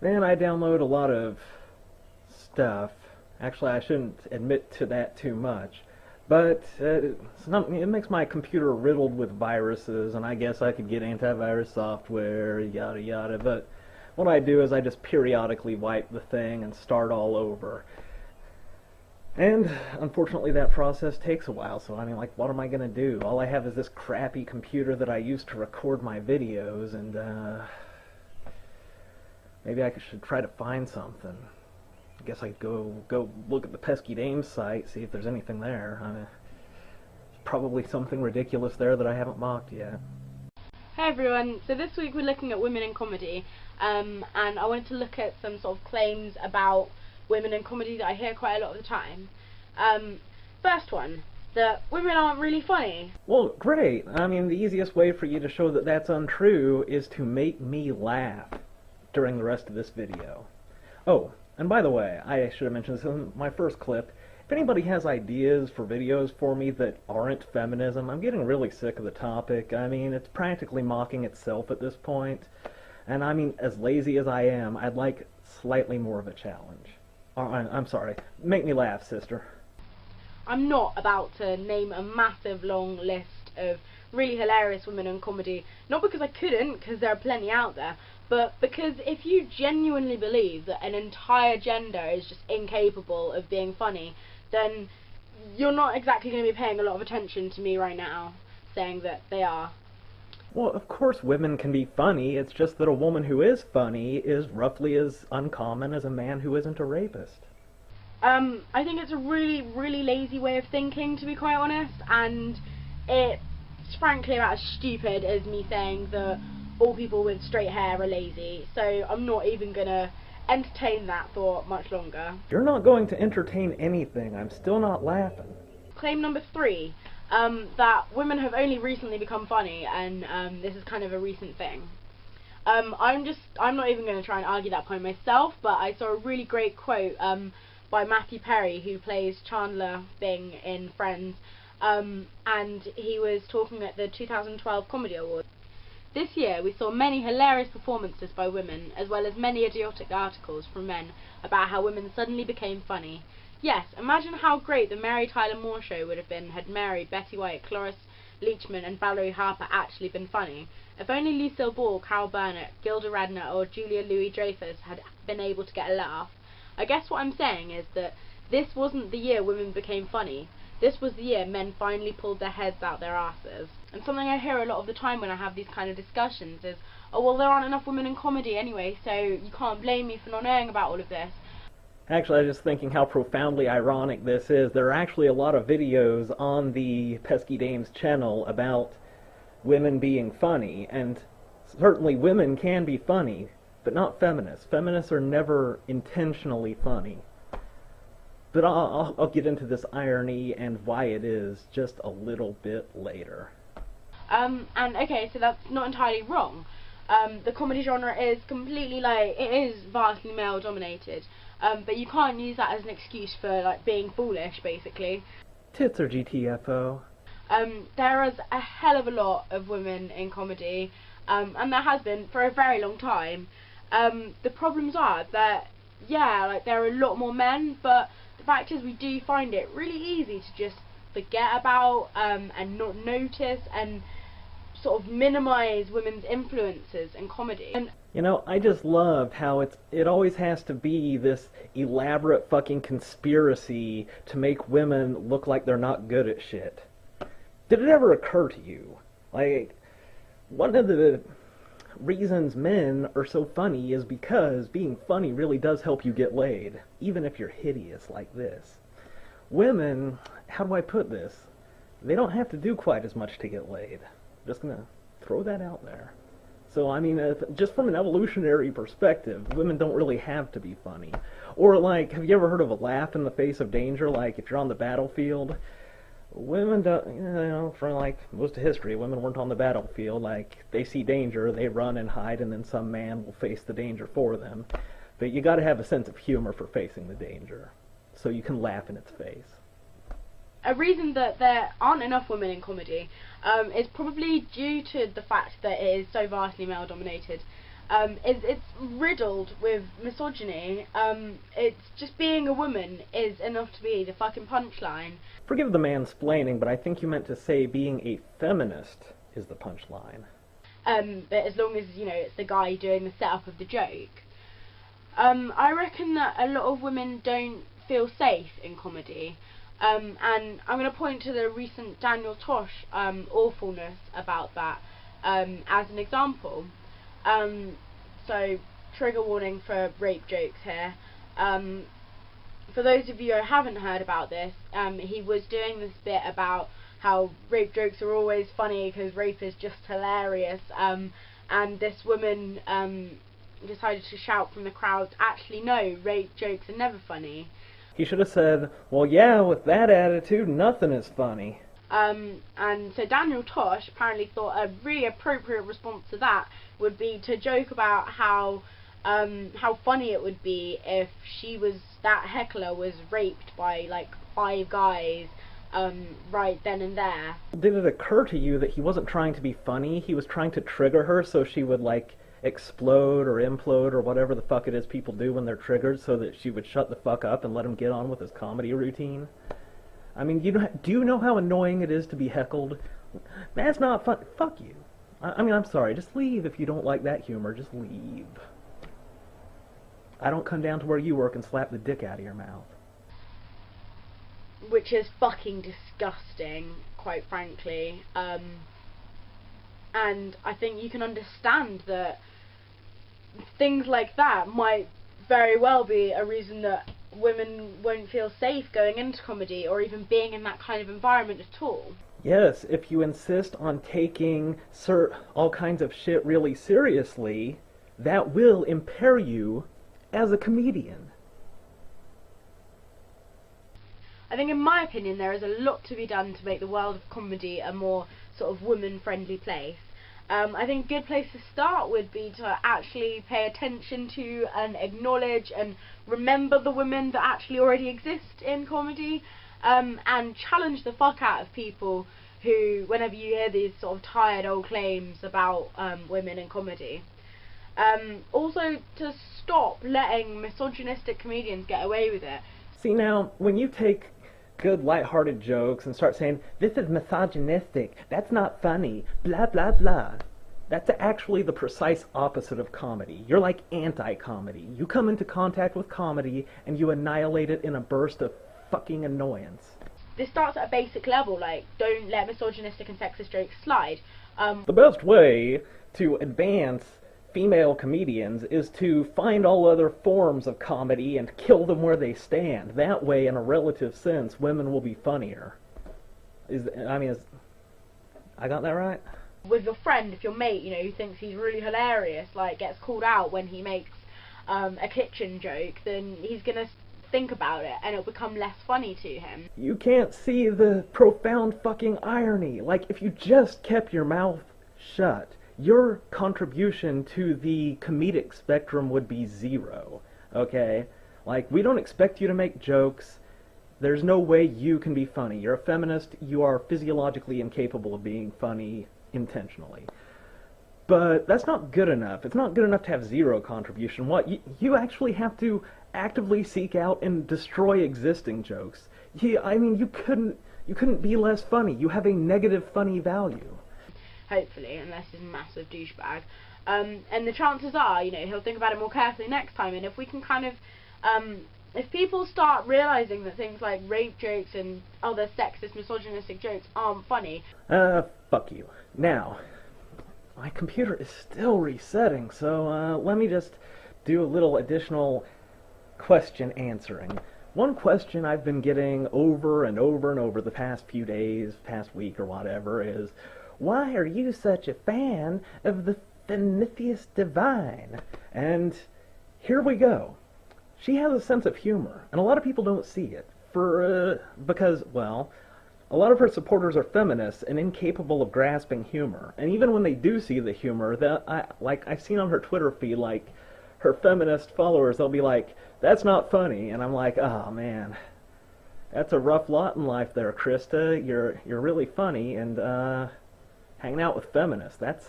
Man, I download a lot of stuff. Actually, I shouldn't admit to that too much. But it makes my computer riddled with viruses, and I guess I could get antivirus software, yada yada. But what I do is I just periodically wipe the thing and start all over. And unfortunately that process takes a while, so I mean, like, what am I gonna do? All I have is this crappy computer that I use to record my videos, and maybe I should try to find something. I guess I could go look at the Pesky Dames site, see if there's anything there. I mean, there's probably something ridiculous there that I haven't mocked yet. Hey everyone, so this week we're looking at women in comedy, and I wanted to look at some sort of claims about women in comedy that I hear quite a lot of the time. First one, that women aren't really funny. Well, great. I mean, the easiest way for you to show that that's untrue is to make me laugh during the rest of this video. Oh, and by the way, I should have mentioned this in my first clip. If anybody has ideas for videos for me that aren't feminism, I'm getting really sick of the topic. I mean, it's practically mocking itself at this point. And I mean, as lazy as I am, I'd like slightly more of a challenge. I'm sorry. Make me laugh, sister. I'm not about to name a massive long list of really hilarious women in comedy, not because I couldn't, because there are plenty out there, but because if you genuinely believe that an entire gender is just incapable of being funny, then you're not exactly going to be paying a lot of attention to me right now, saying that they are. Well, of course women can be funny, it's just that a woman who is funny is roughly as uncommon as a man who isn't a rapist. I think it's a really, really lazy way of thinking, to be quite honest, and it's frankly about as stupid as me saying that all people with straight hair are lazy, so I'm not even gonna entertain that thought much longer. You're not going to entertain anything, I'm still not laughing. Claim number 3. That women have only recently become funny, and this is kind of a recent thing. I'm not even going to try and argue that point myself, but I saw a really great quote by Matthew Perry, who plays Chandler Bing in Friends, and he was talking at the 2012 Comedy Awards. This year we saw many hilarious performances by women, as well as many idiotic articles from men about how women suddenly became funny. Yes, imagine how great the Mary Tyler Moore show would have been had Mary, Betty White, Cloris Leachman and Valerie Harper actually been funny. If only Lucille Ball, Carol Burnett, Gilda Radner or Julia Louis-Dreyfus had been able to get a laugh. I guess what I'm saying is that this wasn't the year women became funny. This was the year men finally pulled their heads out their asses. And something I hear a lot of the time when I have these kind of discussions is, oh well, there aren't enough women in comedy anyway, so you can't blame me for not knowing about all of this. Actually, I was just thinking how profoundly ironic this is. There are actually a lot of videos on the Pesky Dames channel about women being funny, and certainly women can be funny, but not feminists. Feminists are never intentionally funny. But I'll get into this irony and why it is just a little bit later. And okay, so that's not entirely wrong. The comedy genre is completely, like, it is vastly male dominated. But you can't use that as an excuse for, like, being foolish, basically. Tits are GTFO. There is a hell of a lot of women in comedy, and there has been for a very long time. The problems are that, yeah, like, there are a lot more men, but the fact is we do find it really easy to just forget about, and not notice, and sort of minimize women's influences in comedy. And you know, I just love how it always has to be this elaborate fucking conspiracy to make women look like they're not good at shit. Did it ever occur to you, like, one of the reasons men are so funny is because being funny really does help you get laid, even if you're hideous like this. Women, how do I put this? They don't have to do quite as much to get laid. I'm just gonna throw that out there. So, I mean, just from an evolutionary perspective, women don't really have to be funny. Or, like, have you ever heard of a laugh in the face of danger? Like, if you're on the battlefield, women don't, you know, for, like, most of history, women weren't on the battlefield. Like, they see danger, they run and hide, and then some man will face the danger for them. But you gotta have a sense of humor for facing the danger, so you can laugh in its face. a reason that there aren't enough women in comedy is probably due to the fact that it is so vastly male dominated. it's riddled with misogyny. It's just being a woman is enough to be the fucking punchline. Forgive the mansplaining, but I think you meant to say being a feminist is the punchline. But as long as, you know, it's the guy doing the setup of the joke. I reckon that a lot of women don't feel safe in comedy. And I'm going to point to the recent Daniel Tosh awfulness about that as an example. So, trigger warning for rape jokes here. For those of you who haven't heard about this, he was doing this bit about how rape jokes are always funny because rape is just hilarious, and this woman decided to shout from the crowd, actually no, rape jokes are never funny. He should have said, well yeah, with that attitude, nothing is funny. And so Daniel Tosh apparently thought a really appropriate response to that would be to joke about how funny it would be if that heckler was raped by like 5 guys right then and there. Did it occur to you that he wasn't trying to be funny? He was trying to trigger her so she would like explode or implode or whatever the fuck it is people do when they're triggered, so that she would shut the fuck up and let him get on with his comedy routine? I mean, do you know how annoying it is to be heckled? That's not fun. Fuck you. I mean, I'm sorry. Just leave if you don't like that humor. Just leave. I don't come down to where you work and slap the dick out of your mouth. Which is fucking disgusting, quite frankly. And I think you can understand that things like that might very well be a reason that women won't feel safe going into comedy or even being in that kind of environment at all. Yes, if you insist on taking all kinds of shit really seriously, that will impair you as a comedian. I think in my opinion there is a lot to be done to make the world of comedy a more sort of woman-friendly place. I think a good place to start would be to actually pay attention to and acknowledge and remember the women that actually already exist in comedy, and challenge the fuck out of people who, whenever you hear these sort of tired old claims about women in comedy. Also, to stop letting misogynistic comedians get away with it. See, now, when you take good lighthearted jokes and start saying, this is misogynistic, that's not funny, blah blah blah, that's actually the precise opposite of comedy. You're like anti-comedy. You come into contact with comedy and you annihilate it in a burst of fucking annoyance. This starts at a basic level, like, don't let misogynistic and sexist jokes slide. The best way to advance female comedians is to find all other forms of comedy and kill them where they stand. That way, in a relative sense, women will be funnier. I got that right? With your friend, if your mate, you know, who thinks he's really hilarious, like, gets called out when he makes a kitchen joke, then he's gonna think about it and it'll become less funny to him. You can't see the profound fucking irony. Like, if you just kept your mouth shut, your contribution to the comedic spectrum would be 0, okay? Like, we don't expect you to make jokes. There's no way you can be funny. You're a feminist. You are physiologically incapable of being funny intentionally. But that's not good enough. It's not good enough to have 0 contribution. What? You actually have to actively seek out and destroy existing jokes. I mean, you couldn't be less funny. You have a negative funny value. Hopefully, unless he's a massive douchebag. And the chances are, you know, he'll think about it more carefully next time, and if we can kind of, if people start realising that things like rape jokes and other sexist, misogynistic jokes aren't funny... fuck you. Now, my computer is still resetting, so, let me just do a little additional question answering. One question I've been getting over and over and over the past few days, past week or whatever is, why are you such a fan of the Fenitheus Divine? And here we go. She has a sense of humor, and a lot of people don't see it. Because, well, a lot of her supporters are feminists and incapable of grasping humor. And even when they do see the humor, I've seen on her Twitter feed, like, her feminist followers, they'll be like, that's not funny. And I'm like, oh man, that's a rough lot in life there, Krista. You're really funny, and hanging out with feminists, that's...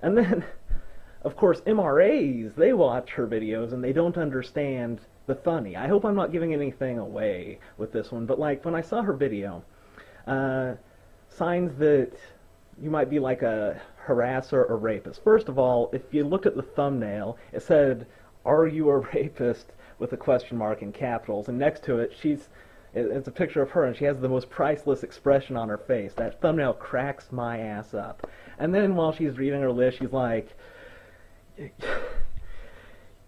And then, of course, MRAs, they watch her videos and they don't understand the funny. I hope I'm not giving anything away with this one, but like when I saw her video, signs that you might be like a harasser or rapist. First of all, if you looked at the thumbnail, it said, "Are you a rapist?" with a question mark in capitals, and next to it, it's a picture of her, and she has the most priceless expression on her face. That thumbnail cracks my ass up. And then while she's reading her list, she's like,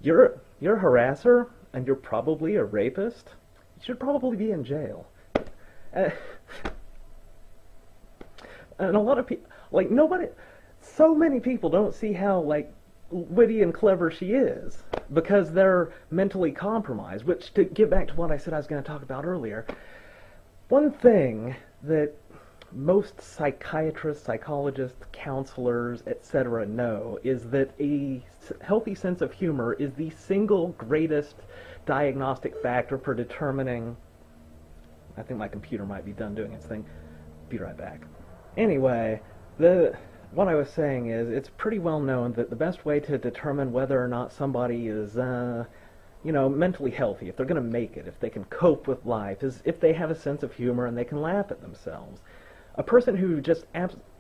You're a harasser, and you're probably a rapist? You should probably be in jail." And a lot of people, like, so many people don't see how, like, witty and clever she is, because they're mentally compromised, which, to get back to what I said I was going to talk about earlier, one thing that most psychiatrists, psychologists, counselors, etc. know is that a healthy sense of humor is the single greatest diagnostic factor for determining... I think my computer might be done doing its thing. Be right back. Anyway, what I was saying is, it's pretty well known that the best way to determine whether or not somebody is, mentally healthy, if they're going to make it, if they can cope with life, is if they have a sense of humor and they can laugh at themselves. A person who just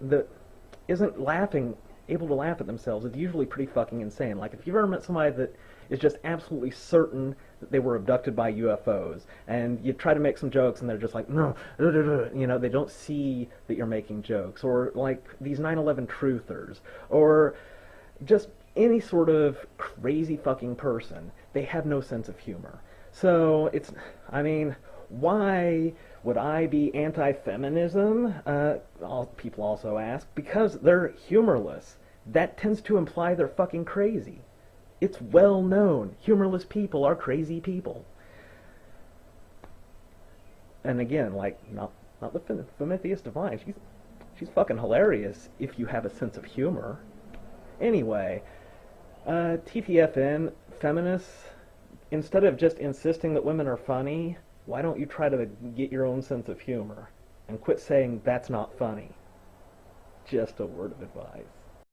that isn't able to laugh at themselves is usually pretty fucking insane. Like, if you've ever met somebody that is just absolutely certain that they were abducted by UFOs, and you try to make some jokes and they're just like, no, they don't see that you're making jokes, or like these 9/11 truthers, or just any sort of crazy fucking person, they have no sense of humor. So why would I be anti-feminism? People also ask, because they're humorless. That tends to imply they're fucking crazy. It's well known. Humorless people are crazy people. And again, like, not the Prometheus Divine. She's fucking hilarious if you have a sense of humor. Anyway, TTFN, feminists, instead of just insisting that women are funny, why don't you try to get your own sense of humor and quit saying that's not funny? Just a word of advice.